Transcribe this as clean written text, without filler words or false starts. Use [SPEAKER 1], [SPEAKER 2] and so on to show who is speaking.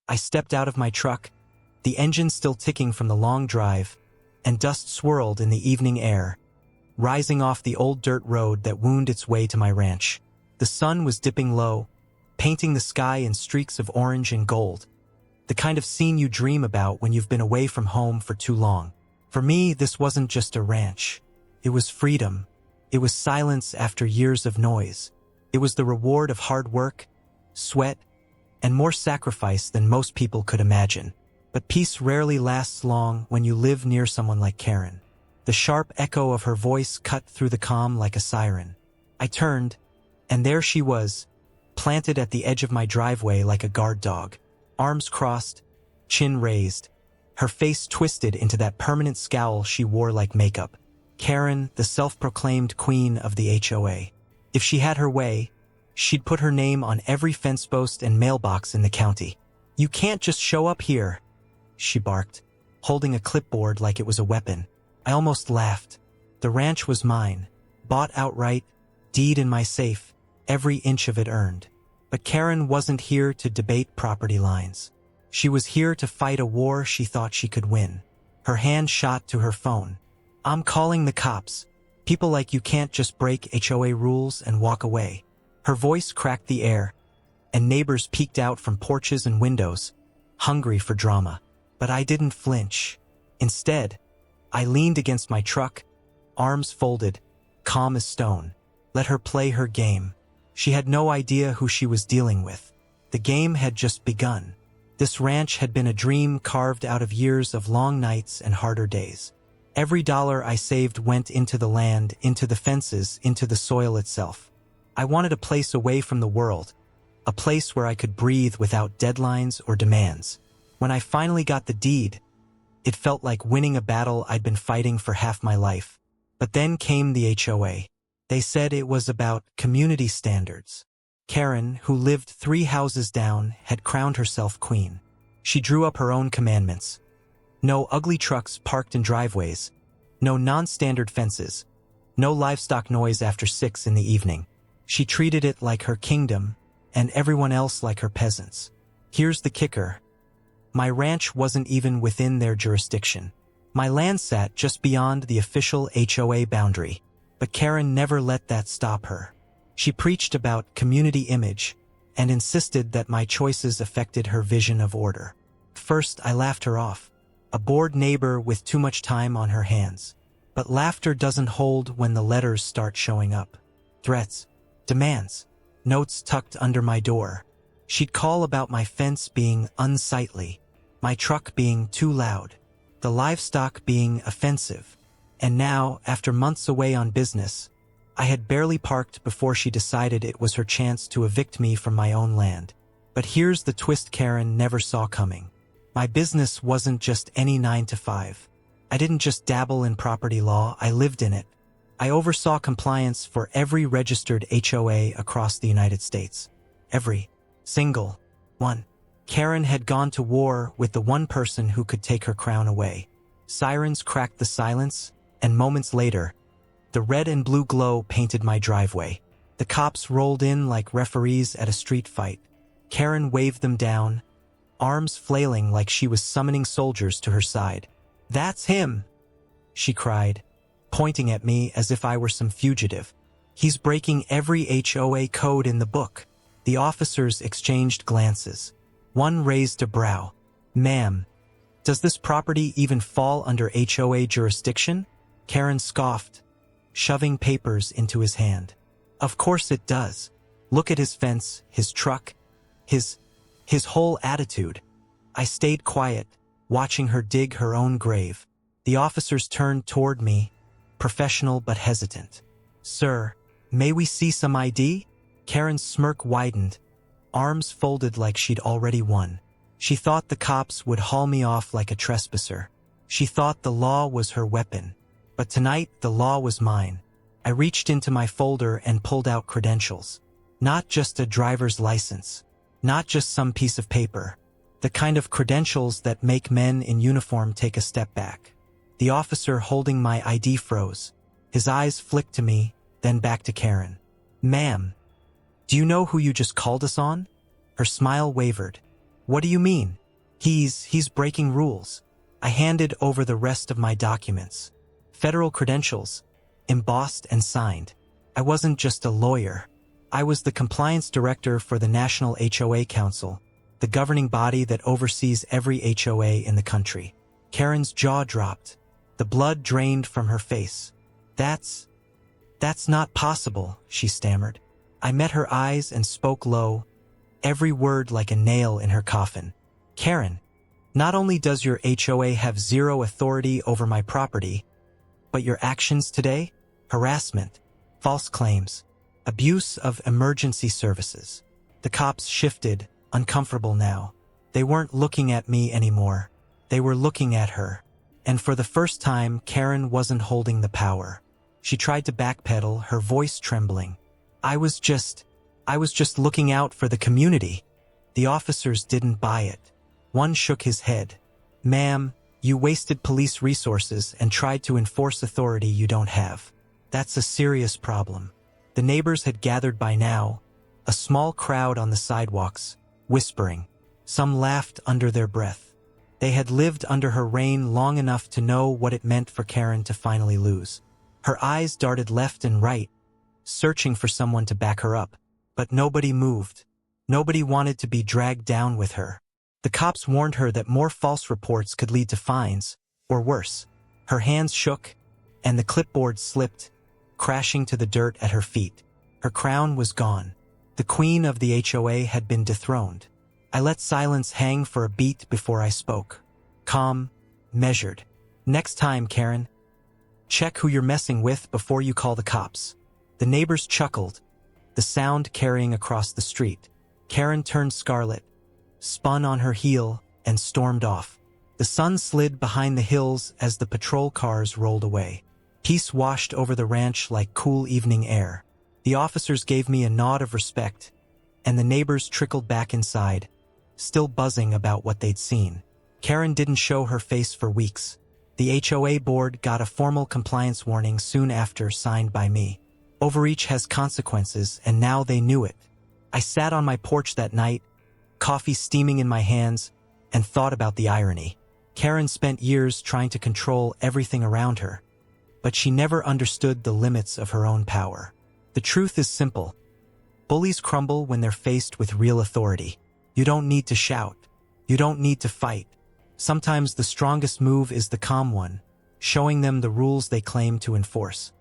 [SPEAKER 1] I stepped out of my truck, the engine still ticking from the long drive, and dust swirled in the evening air, rising off the old dirt road that wound its way to my ranch. The sun was dipping low, painting the sky in streaks of orange and gold, the kind of scene you dream about when you've been away from home for too long. For me, this wasn't just a ranch. It was freedom. It was silence after years of noise. It was the reward of hard work, sweat, and more sacrifice than most people could imagine. But peace rarely lasts long when you live near someone like Karen. The sharp echo of her voice cut through the calm like a siren. I turned, and there she was, planted at the edge of my driveway like a guard dog, arms crossed, chin raised, her face twisted into that permanent scowl she wore like makeup. Karen, the self-proclaimed queen of the HOA. If she had her way, she'd put her name on every fence post and mailbox in the county. "You can't just show up here," she barked, holding a clipboard like it was a weapon. I almost laughed. The ranch was mine, bought outright, deed in my safe, every inch of it earned. But Karen wasn't here to debate property lines. She was here to fight a war she thought she could win. Her hand shot to her phone. "I'm calling the cops. People like you can't just break HOA rules and walk away." Her voice cracked the air, and neighbors peeked out from porches and windows, hungry for drama. But I didn't flinch. Instead, I leaned against my truck, arms folded, calm as stone. Let her play her game. She had no idea who she was dealing with. The game had just begun. This ranch had been a dream carved out of years of long nights and harder days. Every dollar I saved went into the land, into the fences, into the soil itself. I wanted a place away from the world, a place where I could breathe without deadlines or demands. When I finally got the deed, it felt like winning a battle I'd been fighting for half my life. But then came the HOA. They said it was about community standards. Karen, who lived 3 houses down, had crowned herself queen. She drew up her own commandments. No ugly trucks parked in driveways, no non-standard fences, no livestock noise after 6 in the evening. She treated it like her kingdom, and everyone else like her peasants. Here's the kicker. My ranch wasn't even within their jurisdiction. My land sat just beyond the official HOA boundary. But Karen never let that stop her. She preached about community image and insisted that my choices affected her vision of order. First, I laughed her off, a bored neighbor with too much time on her hands. But laughter doesn't hold when the letters start showing up. Threats, demands, notes tucked under my door. She'd call about my fence being unsightly, my truck being too loud, the livestock being offensive. And now, after months away on business, I had barely parked before she decided it was her chance to evict me from my own land. But here's the twist Karen never saw coming. My business wasn't just any 9-to-5. I didn't just dabble in property law, I lived in it. I oversaw compliance for every registered HOA across the United States. Every single one. Karen had gone to war with the one person who could take her crown away. Sirens cracked the silence, and moments later, the red and blue glow painted my driveway. The cops rolled in like referees at a street fight. Karen waved them down, arms flailing like she was summoning soldiers to her side. "That's him," she cried, pointing at me as if I were some fugitive. "He's breaking every HOA code in the book." The officers exchanged glances. One raised a brow. "Ma'am, does this property even fall under HOA jurisdiction?" Karen scoffed, shoving papers into his hand. "Of course it does. Look at his fence, his truck, his whole attitude." I stayed quiet, watching her dig her own grave. The officers turned toward me, professional but hesitant. "Sir, may we see some ID?" Karen's smirk widened, arms folded like she'd already won. She thought the cops would haul me off like a trespasser. She thought the law was her weapon. But tonight, the law was mine. I reached into my folder and pulled out credentials. Not just a driver's license. Not just some piece of paper. The kind of credentials that make men in uniform take a step back. The officer holding my ID froze. His eyes flicked to me, then back to Karen. "Ma'am, do you know who you just called us on?" Her smile wavered. What do you mean? He's breaking rules. I handed over the rest of my documents. Federal credentials, embossed and signed. I wasn't just a lawyer. I was the compliance director for the National HOA Council, the governing body that oversees every HOA in the country. Karen's jaw dropped. The blood drained from her face. That's not possible, she stammered. I met her eyes and spoke low, every word like a nail in her coffin. Karen, not only does your HOA have zero authority over my property, but your actions today? Harassment, false claims, abuse of emergency services. The cops shifted, uncomfortable now. They weren't looking at me anymore. They were looking at her. And for the first time, Karen wasn't holding the power. She tried to backpedal, her voice trembling. I was just looking out for the community. The officers didn't buy it. One shook his head. Ma'am, you wasted police resources and tried to enforce authority you don't have. That's a serious problem. The neighbors had gathered by now, a small crowd on the sidewalks, whispering. Some laughed under their breath. They had lived under her reign long enough to know what it meant for Karen to finally lose. Her eyes darted left and right, searching for someone to back her up. But nobody moved. Nobody wanted to be dragged down with her. The cops warned her that more false reports could lead to fines, or worse. Her hands shook, and the clipboard slipped, crashing to the dirt at her feet. Her crown was gone. The queen of the HOA had been dethroned. I let silence hang for a beat before I spoke. Calm, measured. Next time, Karen, check who you're messing with before you call the cops. The neighbors chuckled, the sound carrying across the street. Karen turned scarlet, spun on her heel, and stormed off. The sun slid behind the hills as the patrol cars rolled away. Peace washed over the ranch like cool evening air. The officers gave me a nod of respect, and the neighbors trickled back inside, still buzzing about what they'd seen. Karen didn't show her face for weeks. The HOA board got a formal compliance warning soon after, signed by me. Overreach has consequences, and now they knew it. I sat on my porch that night, coffee steaming in my hands, and thought about the irony. Karen spent years trying to control everything around her, but she never understood the limits of her own power. The truth is simple. Bullies crumble when they're faced with real authority. You don't need to shout. You don't need to fight. Sometimes the strongest move is the calm one, showing them the rules they claim to enforce.